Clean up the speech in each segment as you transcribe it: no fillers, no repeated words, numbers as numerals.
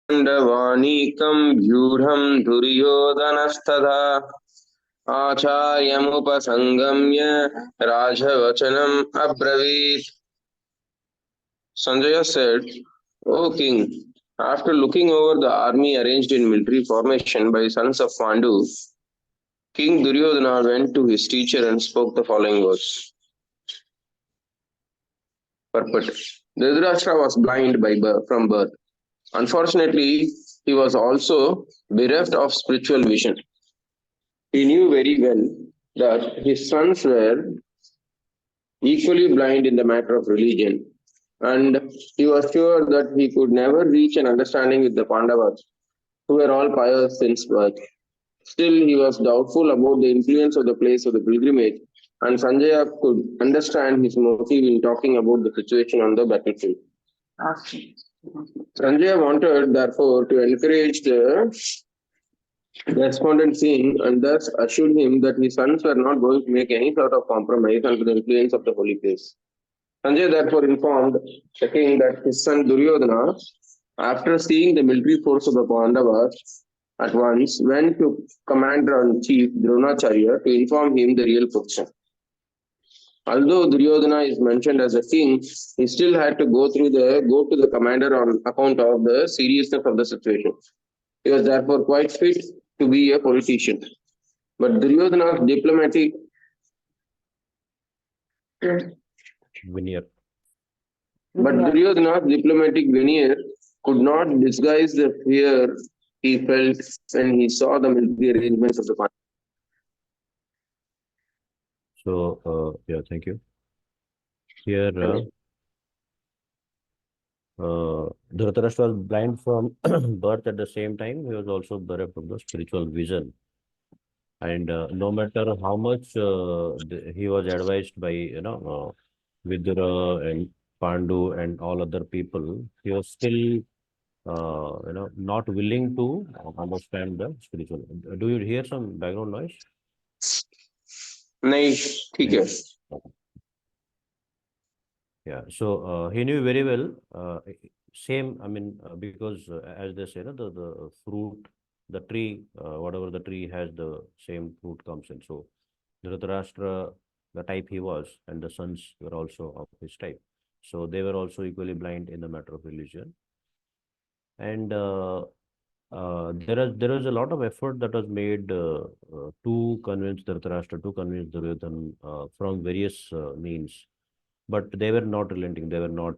पाण्डवानीकं व्यूढं दुर्योधनस्तथा आचार्यमुपसंगम्य राजवचनम् अब्रवीत्. Sanjaya said, O king, after looking over the army arranged in military formation by sons of Pandu, King Duryodhana went to his teacher and spoke the following words. Purport. Dhritarashtra was blind from birth. Unfortunately, he was also bereft of spiritual vision. He knew very well that his sons were equally blind in the matter of religion, and he was sure that he could never reach an understanding with the Pandavas, who were all pious since birth. Still, he was doubtful about the influence of the place of the pilgrimage, and Sanjaya could understand his motive in talking about the situation on the battlefield. Sanjaya wanted, therefore, to encourage the respondent king and thus assured him that his sons were not going to make any sort of compromise under the influence of the holy place. Sanjay therefore informed the king that his son Duryodhana, after seeing the military force of the Pandavas, at once went to Commander-in-Chief Dronacharya to inform him the real position. Although Duryodhana is mentioned as a king, he still had to go to the commander on account of the seriousness of the situation. He was therefore quite fit to be a politician. But Duryodhana's diplomatic veneer. But Duryodhana's diplomatic veneer could not disguise the fear he felt when he saw the military arrangements of the party. So, thank you. Here, Dhritarashtra was blind from birth. At the same time, he was also bereft of the spiritual vision. And no matter how much he was advised by, Vidura and Pandu and all other people, he was still, not willing to understand the spiritual. Do you hear some background noise? नहीं ठीक है. Yeah, so he knew very well. Same, I mean, because as they say, the fruit, the tree, whatever the tree has, the same fruit comes in. So Dhritarashtra, the type he was, and the sons were also of his type. So they were also equally blind in the matter of religion. And there is a lot of effort that was made to convince Dhritarashtra, to convince Duryodhana from various means, but they were not relenting. They were not,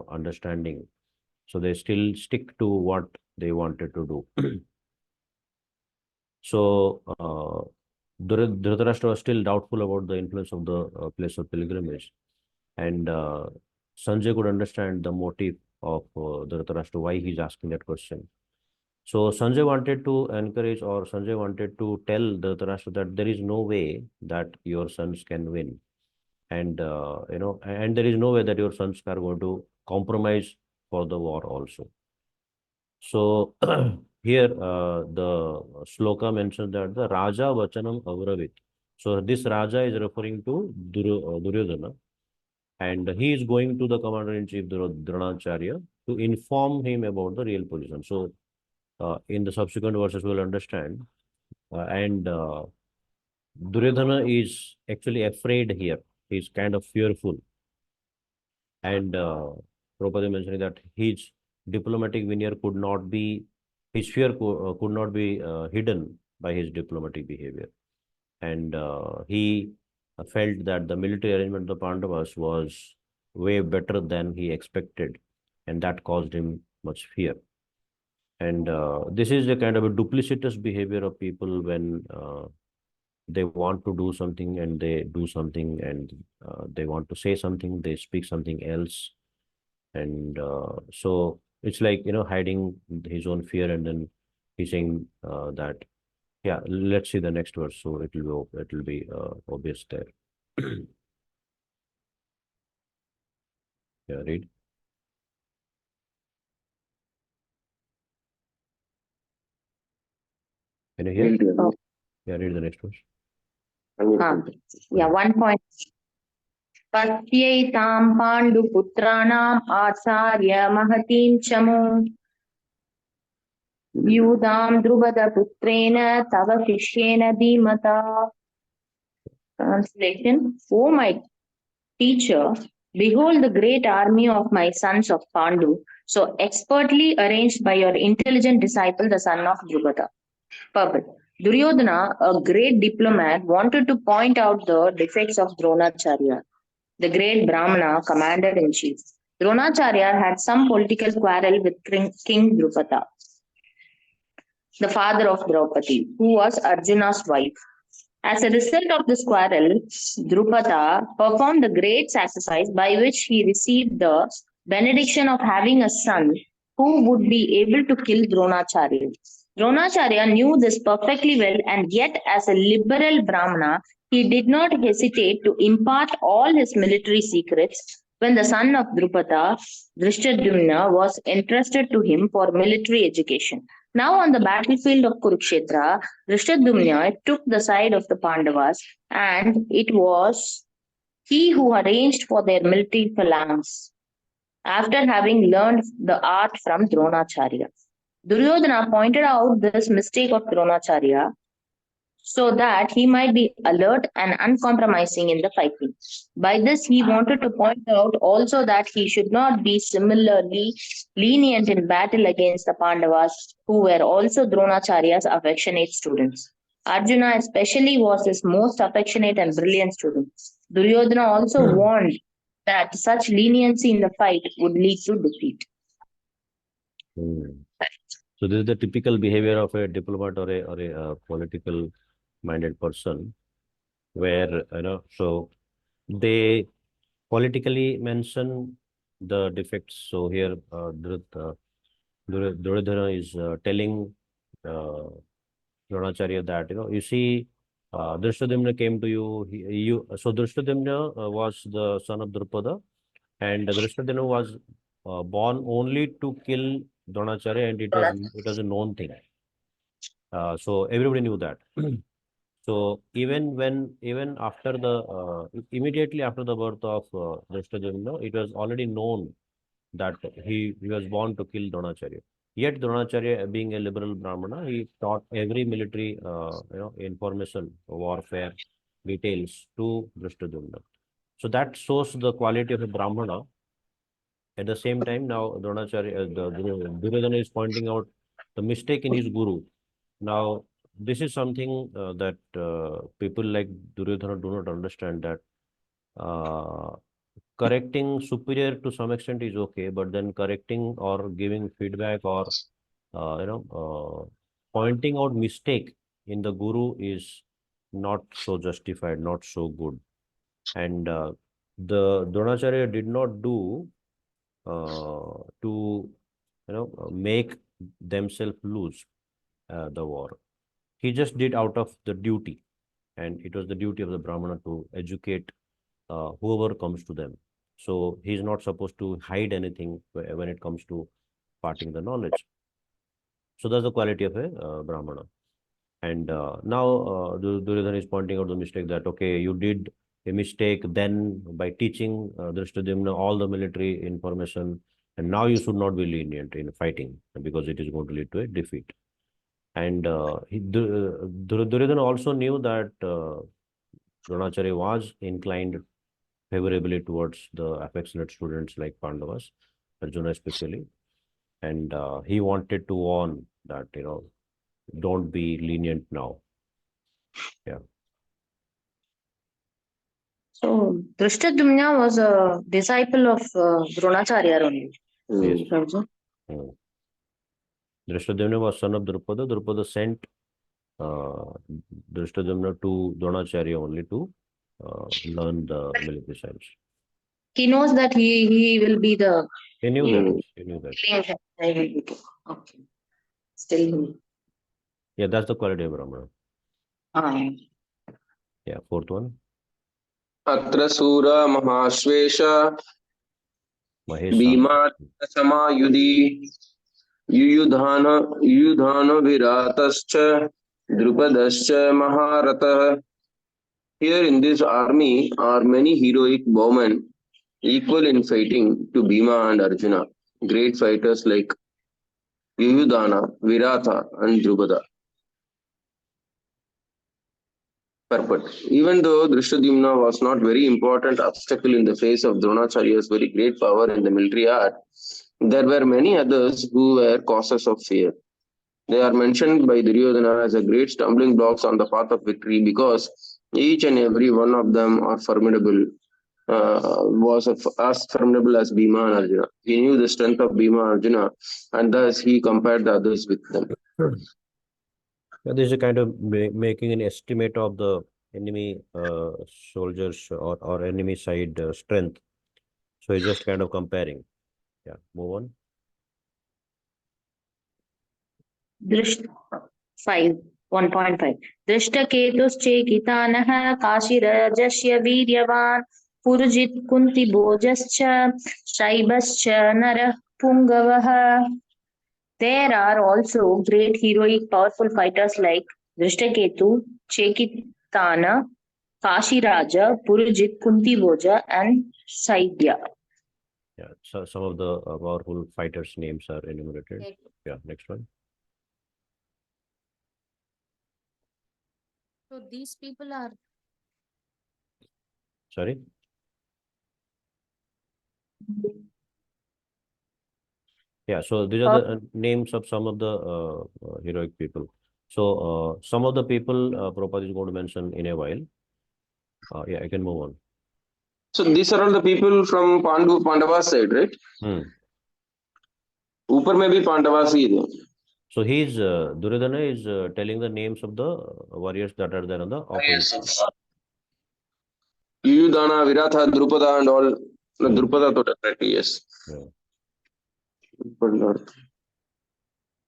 understanding. So they still stick to what they wanted to do. So Dhritarashtra was still doubtful about the influence of the place of pilgrimage, and Sanjay could understand the motive of Dhritarashtra, why he's asking that question. So Sanjay wanted to encourage, or Sanjay wanted to tell Dhritarashtra that there is no way that your sons can win. And, and there is no way that your sons are going to compromise for the war also. So here the sloka mentions that the Raja Vachanam Avravit. So this Raja is referring to Duryodhana, and he is going to the commander-in-chief Dronacharya to inform him about the real position. So in the subsequent verses, we'll understand. And Duryodhana is actually afraid here. He's kind of fearful. And Prabhupada mentioning that his diplomatic veneer could not be, his fear could not be hidden by his diplomatic behavior. And he felt that the military arrangement of the Pandavas was way better than he expected. And that caused him much fear. And this is a kind of a duplicitous behavior of people when they want to do something and they do something, and they want to say something, they speak something else. And so it's like, hiding his own fear, and then he's saying that, yeah, let's see the next verse. So it will be obvious there. Yeah, read. Can you hear? Yeah, read the next verse. Yeah, 1 point. Pasyaitam Pandu Putranaam Acharya Mahatim Chamu Yudam Drupada Putrena Tava Shishyena Dhimata. Translation: O my teacher, behold the great army of my sons of Pandu, so expertly arranged by your intelligent disciple, the son of Drupada. Purport: Duryodhana, a great diplomat, wanted to point out the defects of Dronacharya, the great Brahmana commander-in-chief. Dronacharya had some political quarrel with King Drupada, the father of Draupadi, who was Arjuna's wife. As a result of this quarrel, Drupada performed a great sacrifice by which he received the benediction of having a son who would be able to kill Dronacharya. Dronacharya knew this perfectly well, and yet, as a liberal Brahmana, he did not hesitate to impart all his military secrets when the son of Drupada, Drishtadyumna, was entrusted to him for military education. Now, on the battlefield of Kurukshetra, Drishtadyumna took the side of the Pandavas, and it was he who arranged for their military phalanx after having learned the art from Dronacharya. Duryodhana pointed out this mistake of Dronacharya so that he might be alert and uncompromising in the fighting. By this, he wanted to point out also that he should not be similarly lenient in battle against the Pandavas, who were also Dronacharya's affectionate students. Arjuna, especially, was his most affectionate and brilliant student. Duryodhana also warned that such leniency in the fight would lead to defeat. So this is the typical behavior of a diplomat or a political minded person, where so they politically mention the defects. So here Duryodhana is telling Dronacharya that you see, Drishtadyumna came to you. So Drishtadyumna was the son of Drupada, and Drishtadyumna was born only to kill Dronacharya, and it was a known thing. So everybody knew that. So even after immediately after the birth of Drishtadyumna, it was already known that he was born to kill Dronacharya. Yet Dronacharya, being a liberal Brahmana, he taught every military information, warfare details to Drishtadyumna. So that shows the quality of a Brahmana. At the same time, now Duryodhana is pointing out the mistake in his guru. Now, this is something that people like Duryodhana do not understand, that correcting superior to some extent is okay, but then correcting or giving feedback or pointing out mistake in the guru is not so justified, not so good. And the Dronacharya did not do to make themselves lose the war. He just did out of the duty, and it was the duty of the Brahmana to educate whoever comes to them. So he's not supposed to hide anything when it comes to parting the knowledge. So that's the quality of a Brahmana. And now Duryodhana is pointing out the mistake that, okay, you did a mistake then by teaching Drishtadyumna all the military information, and now you should not be lenient in fighting because it is going to lead to a defeat. And Duryodhana also knew that Dronacharya was inclined favorably towards the affectionate students like Pandavas, Arjuna especially. And he wanted to warn that, don't be lenient now. Yeah. So, Drishtadyumna was a disciple of Dronacharya only. Yes. Mm. Drishtadyumna was son of Drupada. Drupada sent Drishtadyumna to Dronacharya only to learn the military science. He knows that he will be the. He knew that. He knew that. Okay. Still. Yeah, that's the quality of Brahmana. Yeah, fourth one. Atra Sura Mahashvesha Bhima Samayudhi Yuyudhana Viratascha Drupadascha Maharatah. Here in this army are many heroic bowmen, equal in fighting to Bhima and Arjuna, great fighters like Yuyudhana, Viratha, and Drupada. Purport. Even though Drishtadyumna was not very important obstacle in the face of Dronacharya's very great power in the military art, there were many others who were causes of fear. They are mentioned by Duryodhana as a great stumbling blocks on the path of victory because each and every one of them are formidable, was as formidable as Bhima and Arjuna. He knew the strength of Bhima and Arjuna, and thus he compared the others with them. Yeah, this is a kind of making an estimate of the enemy soldiers or enemy side strength. So he's just kind of comparing. Yeah, move on. Drish 5, 1.5. दृष्टकेतुश्चेकितानः काशीराजस्य वीर्यवान् पुरुजित् कुन्तिभोजश्च शैबश्च नरः पुङ्गवः. There are also great heroic powerful fighters like Drishtaketu, Chekitana, Kashiraja, Purujit, Kuntibhoja and Saidya. Yeah, so some of the powerful fighters' names are enumerated. Okay. Yeah, next one. So these people are Sorry. Yeah, so these are the names of some of the heroic people. So some of the people Prabhupada is going to mention in a while. Yeah, I can move on. So these are all the people from Pandava's side, right? ऊपर में भी पांडवास ही थे. So he's Duryodhana is telling the names of the warriors that are there on the opposite side. Yuyudhana, Viratha, Drupada, and all. Drupada to definitely, yes. Yeah.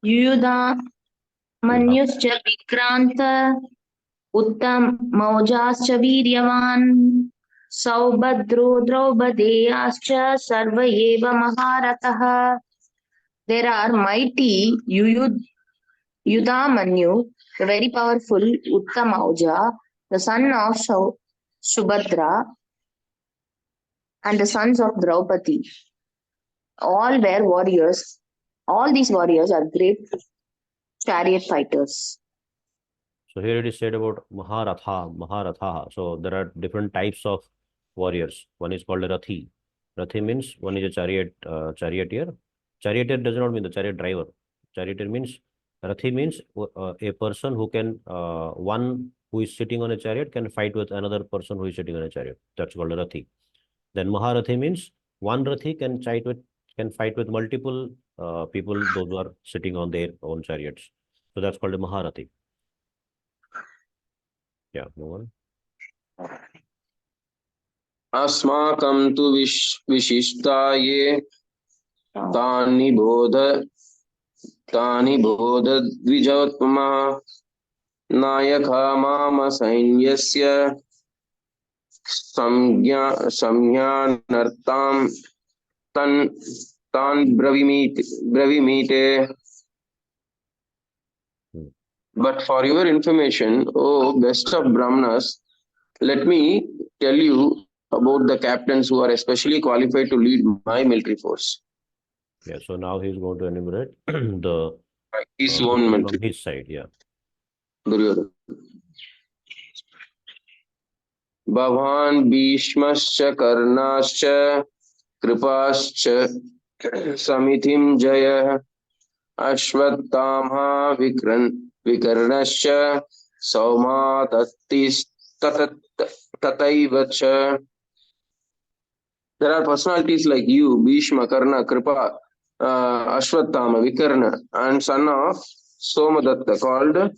Yuyudha Manyuscha Vikranta Uttam Maujaschcha Viryavan Saubhadro Draupadiascha Sarva Eva Maharatah. There are mighty Yudhamanyu, the very powerful Uttamauja, the son of Subhadra, and the sons of Draupadi. All were warriors. All these warriors are great chariot fighters. So here it is said about Maharatha. So there are different types of warriors. One is called a Rathi. Rathi means one is a charioteer. Charioteer does not mean the chariot driver. Charioteer means, Rathi means a person who can, one who is sitting on a chariot can fight with another person who is sitting on a chariot. That's called a Rathi. Then Maharathi means one Rathi can fight with multiple people, those who are sitting on their own chariots. So that's called a Maharathi. Yeah, move on. अस्माकं तु विशिष्टा ये तानि बोध द्विजोत्तमा नायका माम सैन्यस्य संज्ञानर्थं तान् ब्रवीमीते. But for your information, O best of Brahmanas, let me tell you about the captains who are especially qualified to lead my military force. Yeah, so now he's going to enumerate the his own military. From his side, yeah. Duryodhana. Bhavan Bhishmascha Karnascha Kripascha Samithim Jaya Ashwatthama Vikarnascha Sauma Tattis Tataivacha. There are personalities like you, Bhishma, Karna, Kripa, Ashwatthama, Vikarna, and son of Somadatta called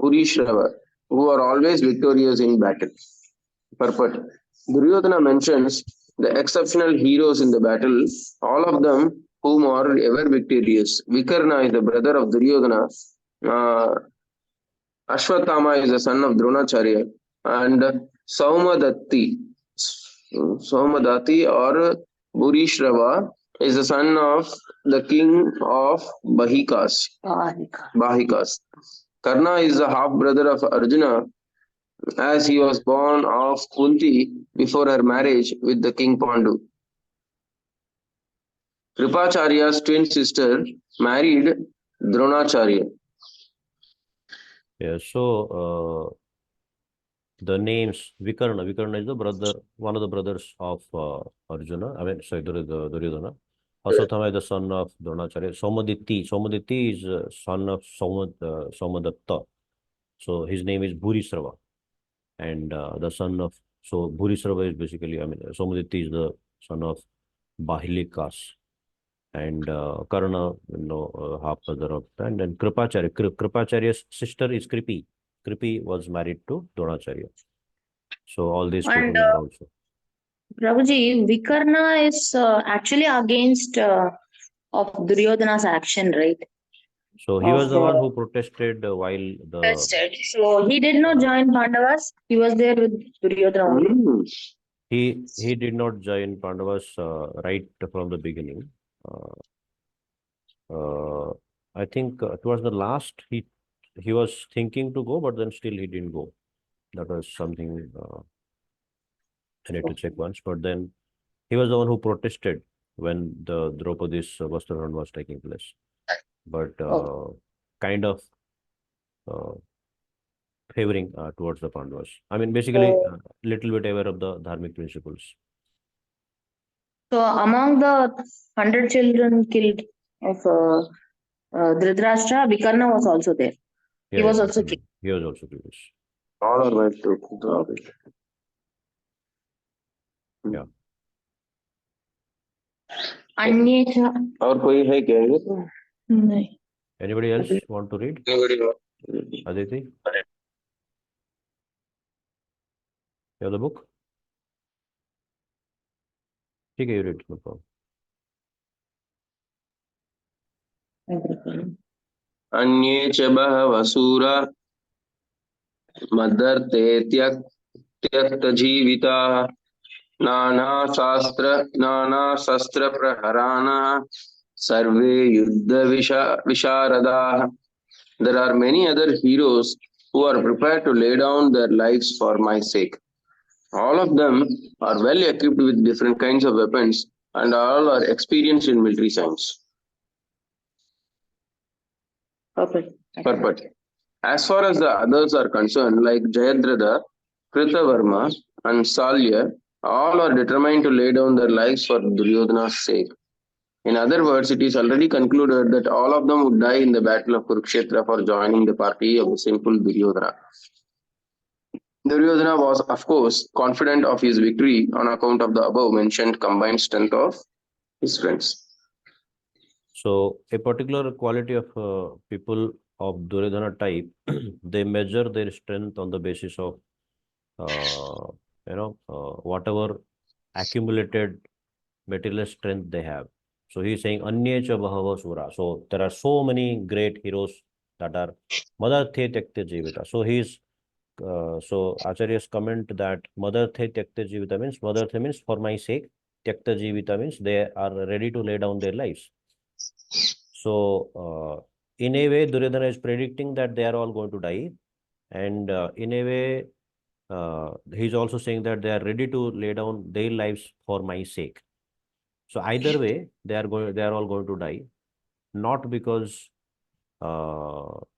Purishrava, who are always victorious in battle. Purport. Duryodhana mentions the exceptional heroes in the battle, all of them whom are ever victorious. Vikarna is the brother of Duryodhana. Ashwatthama is the son of Dronacharya, and Saumadatti or Burishrava is the son of the king of Bahikas. Karna is the half brother of Arjuna, as he was born of Kunti before her marriage with the king Pandu. Kripacharya's twin sister married Dronacharya. Yeah, so the names Vikarna. Vikarna is the brother, one of the brothers of Arjuna. I mean, sorry, Duryodhana. Aswathama is the son of Dronacharya. Somaditi. Somaditi is son of Somadatta. So his name is Bhurisrava. And the son of, so Bhurisrava is basically, I mean, Somaditi is the son of Bahilikas. And Karna, half brother of, and then Kripacharya. Kripacharya's sister is Kripi. Kripi was married to Dronacharya. So all these And people are also. Prabhuji, Vikarna is actually against of Duryodhana's action, right? So he was Of the one who protested while the tested. So he did not join Pandavas. He was there with Duryodhana only. he did not join Pandavas right from the beginning. I think towards the last he was thinking to go, but then still he didn't go. That was something I need to check once. But then he was the one who protested when the Draupadi's Vastrahan was taking place. But kind of favoring towards the Pandavas. I mean, basically, little bit aware of the dharmic principles. So among the 100 children killed of Dhritarashtra, Vikarna was also there. He was also killed. He was also killed. All are right to Yeah. अन्ये च और कोई है क्या ये तो? नहीं. Anybody else want to read? Aditi? You have the book? ठीक है, you read. No problem. अन्ये च बहवः शूरा मदर्ते त्यक्तजीविताः नानाशस्त्रप्रहराणाः सर्वे युद्धविशारदाः. There are many other heroes who are prepared to lay down their lives for my sake. All of them are well equipped with different kinds of weapons and all are experienced in military science. Purport. As far as the others are concerned, like Jayadratha, Kritavarma, and Salya, all are determined to lay down their lives for Duryodhana's sake. In other words, it is already concluded that all of them would die in the battle of Kurukshetra for joining the party of the simple Duryodhana. Duryodhana was, of course, confident of his victory on account of the above mentioned combined strength of his friends. So, a particular quality of people of Duryodhana type, they measure their strength on the basis of, whatever accumulated material strength they have. So, he's saying, Anye cha bahava sura. So, there are so many great heroes that are Madarthe Tyakte Jivita. So, so Acharya's comment that Madarthe Tyakte Jivita means for my sake. Tyakta Jivita means they are ready to lay down their lives. So, in a way, Duryodhana is predicting that they are all going to die. And in a way, he's also saying that they are ready to lay down their lives for my sake. So either way, they are all going to die, not because of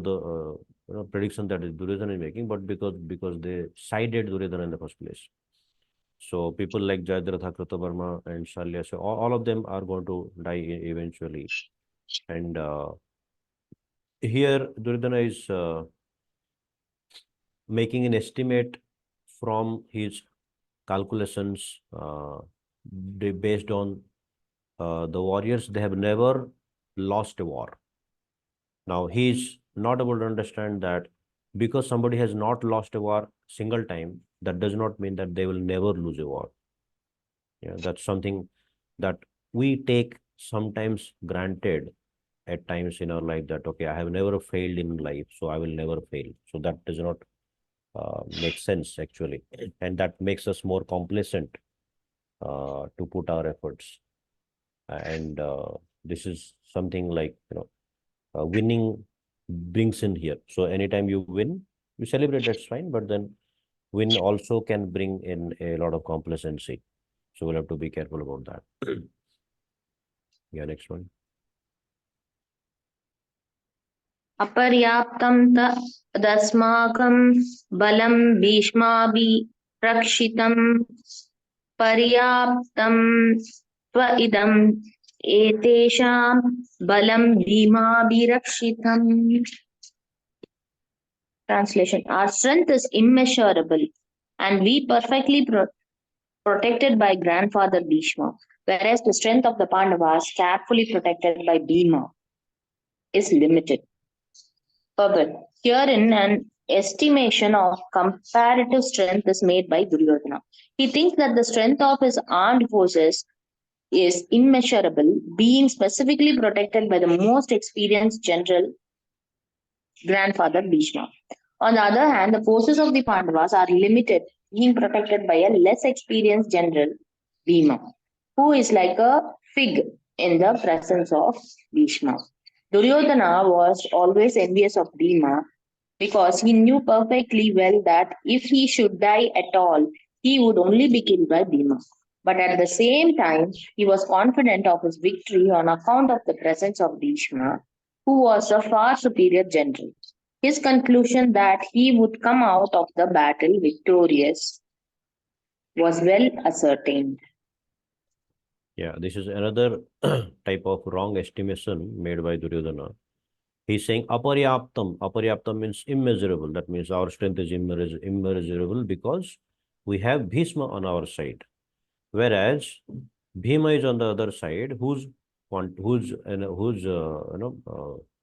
the prediction that Duryodhana is making, but because they sided Duryodhana in the first place. So people like Jayadratha, Kritavarma, and Shalya, so all of them are going to die eventually. And here Duryodhana is making an estimate from his calculations based on the warriors. They have never lost a war. Now he's not able to understand that because somebody has not lost a war single time, that does not mean that they will never lose a war. Yeah, that's something that we take sometimes granted at times in our life, that okay, I have never failed in life, so I will never fail. So that does not make sense actually, and that makes us more complacent to put our efforts. And this is something like winning brings in here. So anytime you win, you celebrate, that's fine, but then win also can bring in a lot of complacency. So we'll have to be careful about that. Yeah, next one. Aparyaptam tasmakam balam bhishmabi rakshitam paryaptam idam etesham balam bhimabi rakshitam. Translation. Our strength is immeasurable and we perfectly protected by grandfather Bhishma, whereas the strength of the Pandavas, carefully protected by Bhima, is limited. But herein an estimation of comparative strength is made by Duryodhana. He thinks that the strength of his armed forces is immeasurable, being specifically protected by the most experienced general, grandfather Bhishma. On the other hand, the forces of the Pandavas are limited, being protected by a less experienced general, Bhima, who is like a fig in the presence of Bhishma. Duryodhana was always envious of Bhima because he knew perfectly well that if he should die at all, he would only be killed by Bhima. But at the same time, he was confident of his victory on account of the presence of Bhishma, who was a far superior general. His conclusion that he would come out of the battle victorious was well ascertained. Yeah, this is another type of wrong estimation made by Duryodhana. He's saying aparyaptam. Aparyaptam means immeasurable. That means our strength is immeasurable because we have Bhishma on our side. Whereas Bhima is on the other side, whose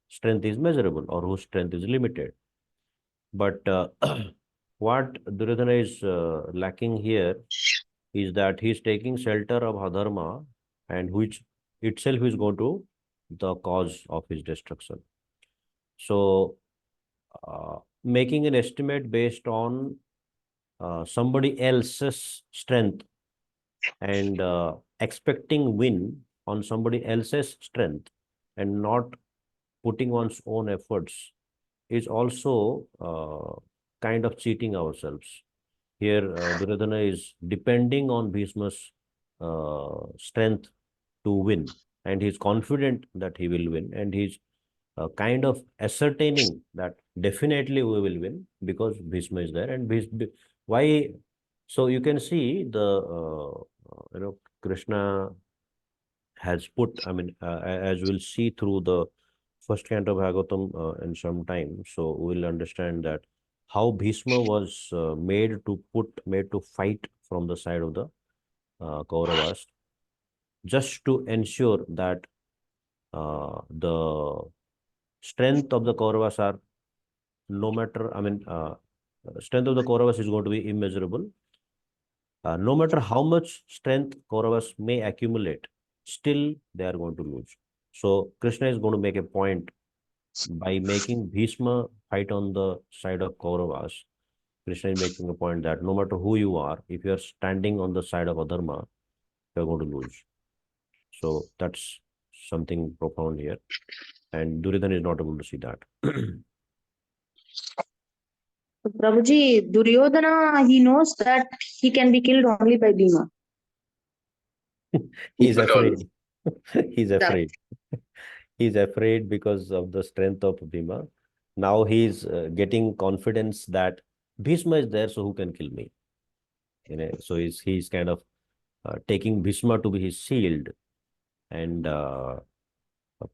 strength is measurable or whose strength is limited. But what Duryodhana is lacking here is that he is taking shelter of Adharma, and which itself is going to the cause of his destruction. So, making an estimate based on somebody else's strength and expecting win on somebody else's strength and not putting one's own efforts is also kind of cheating ourselves. Here, Duryodhana is depending on Bhishma's strength to win, and he's confident that he will win, and he's kind of ascertaining that definitely we will win because Bhishma is there, and why? So you can see the Krishna has put. I mean, as we'll see through the first canto of Bhagavatam in some time, so we'll understand that how Bhishma was made to fight from the side of the Kauravas, just to ensure that the strength of the Kauravas are no matter, strength of the Kauravas is going to be immeasurable. No matter how much strength Kauravas may accumulate, still they are going to lose. So Krishna is going to make a point by making Bhishma fight on the side of Kauravas. Krishna is making a point that no matter who you are, if you are standing on the side of Adharma, you are going to lose. So that's something profound here. And Duryodhana is not able to see that. Prabhuji, Duryodhana, he knows that he can be killed only by Bhima. He's afraid. He's afraid. He's afraid because of the strength of Bhima. Now he's getting confidence that Bhishma is there, so who can kill me? So he's kind of taking Bhishma to be his shield and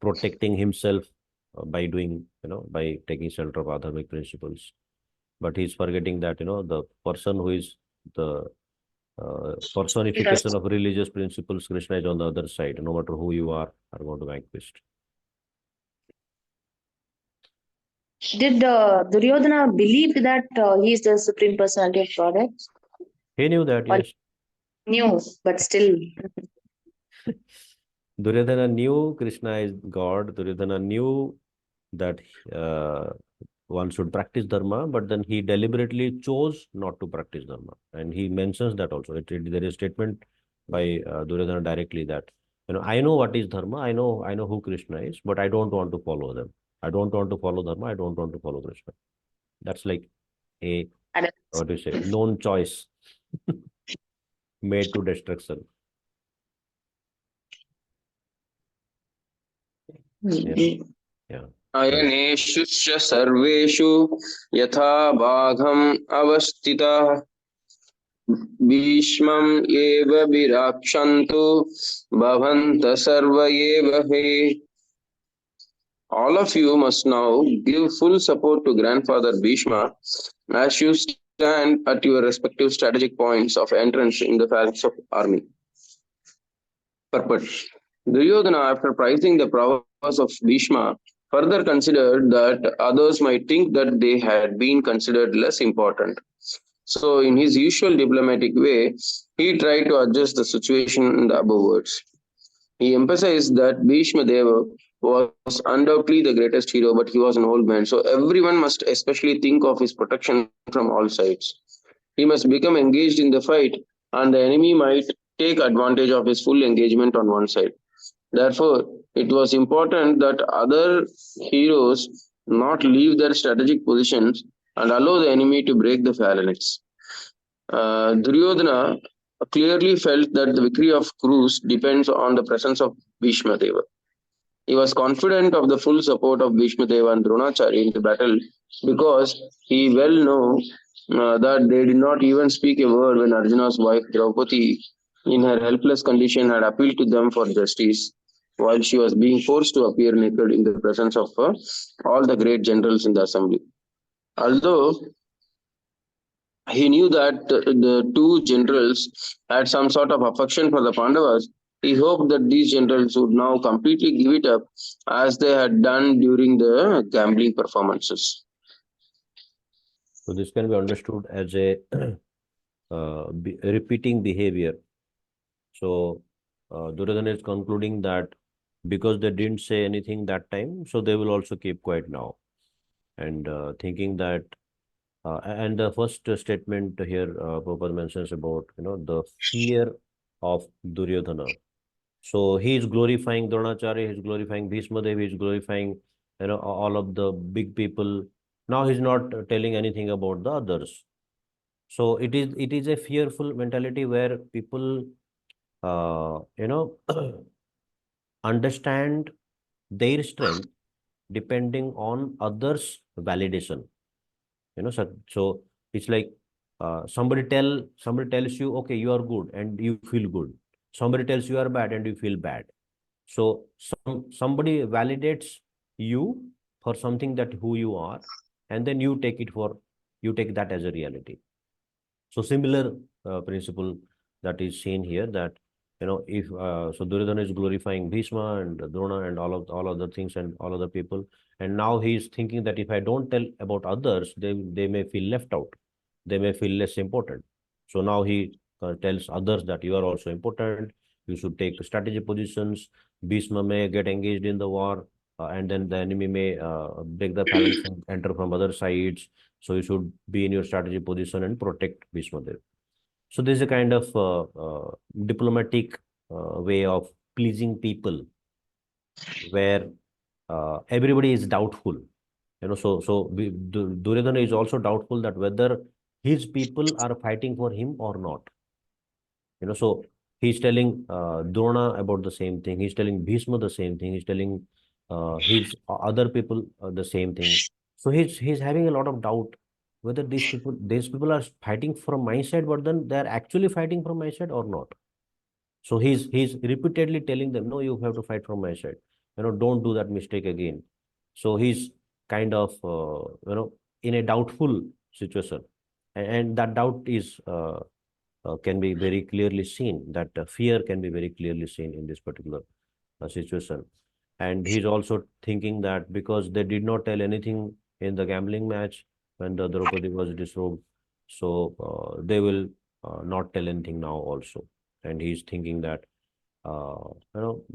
protecting himself by doing, by taking shelter of Adharmic principles. But he's forgetting that, the person who is the personification of religious principles, Krishna is on the other side. No matter who you are going to vanquish. Did Duryodhana believe that he is the supreme personality of Godhead? He knew that, Or yes. knew, but still. Duryodhana knew Krishna is God. Duryodhana knew that one should practice dharma, but then he deliberately chose not to practice dharma. And he mentions that also. There is a statement by Duryodhana directly that, I know what is dharma, I know who Krishna is, but I don't want to follow them. I don't want to follow dharma, I don't want to follow Krishna. That's like a, what do you say, known choice made to destruction. Yeah. अयनेषु च सर्वेषु यथा बाघम् अवस्थितः भीष्मम् एव विरक्षन्तु भवन्तः सर्व एव हे. All of you must now give full support to Grandfather Bhishma as you stand at your respective strategic points of entrance in the phalanx of army. Purport. Duryodhana, after prizing the prowess of Bhishma, further considered that others might think that they had been considered less important. So, in his usual diplomatic way, he tried to adjust the situation in the above words. He emphasized that Bhishma Deva was undoubtedly the greatest hero, but he was an old man, so everyone must especially think of his protection from all sides. He must become engaged in the fight, and the enemy might take advantage of his full engagement on one side. Therefore, it was important that other heroes not leave their strategic positions and allow the enemy to break the phalanx. Duryodhana clearly felt that the victory of Kurus depends on the presence of Bhishma Deva. He was confident of the full support of Bhishma Deva and Dronacharya in the battle because he well knew that they did not even speak a word when Arjuna's wife Draupadi, in her helpless condition, had appealed to them for justice while she was being forced to appear naked in the presence of all the great generals in the assembly. Although he knew that the two generals had some sort of affection for the Pandavas, he hoped that these generals would now completely give it up as they had done during the gambling performances. So this can be understood as a repeating behavior. So Duryodhana is concluding that because they didn't say anything that time, so they will also keep quiet now. And thinking that, and the first statement here, Prabhupada mentions about, the fear of Duryodhana. So he is glorifying Dronacharya, he is glorifying Bhishma Dev, he is glorifying, all of the big people. Now he's not telling anything about the others. So it is a fearful mentality where people, understand their strength depending on others' validation. So it's like somebody tells you, okay, you are good and you feel good. Somebody tells you are bad and you feel bad. So somebody validates you for something that who you are, and then you take that as a reality. So similar principle that is seen here, that if so Duryodhana is glorifying Bhishma and Drona and all other things and all other people, and now he is thinking that if I don't tell about others, they may feel left out, they may feel less important. So now he tells others that you are also important, you should take strategic positions. Bhishma may get engaged in the war, and then the enemy may break the phalanx and enter from other sides. So you should be in your strategic position and protect Bhishma Dev. So this is a kind of diplomatic way of pleasing people, where everybody is doubtful. Duryodhana is also doubtful that whether his people are fighting for him or not. So he's telling Drona about the same thing. He's telling Bhishma the same thing. He's telling his other people the same thing. So he's having a lot of doubt whether these people are fighting from my side, but then they're actually fighting from my side or not. So he's repeatedly telling them, no, you have to fight from my side. Don't do that mistake again. So he's kind of in a doubtful situation, and that doubt is can be very clearly seen. That fear can be very clearly seen in this particular situation. And he's also thinking that because they did not tell anything in the gambling match when the Draupadi was disrobed, so they will not tell anything now also. And he's thinking that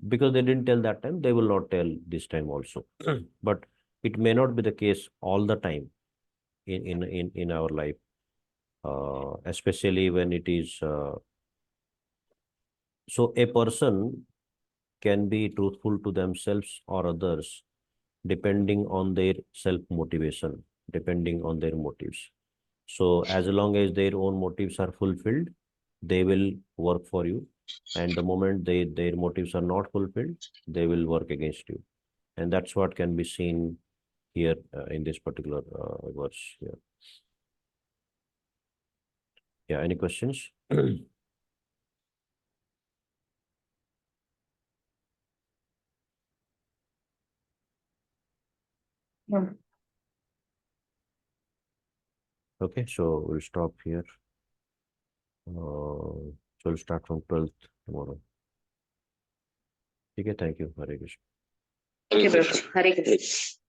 because they didn't tell that time, they will not tell this time also. But it may not be the case all the time in our life, especially when it is so a person can be truthful to themselves or others depending on their self motivation, depending on their motives. So as long as their own motives are fulfilled, they will work for you, and the moment their motives are not fulfilled, they will work against you. And that's what can be seen here in this particular verse here. Yeah, any questions? No. Okay, so we'll stop here. So we'll start from 12th tomorrow. Okay, thank you. Hare Krishna. Thank you, Prabhuji. Hare Krishna.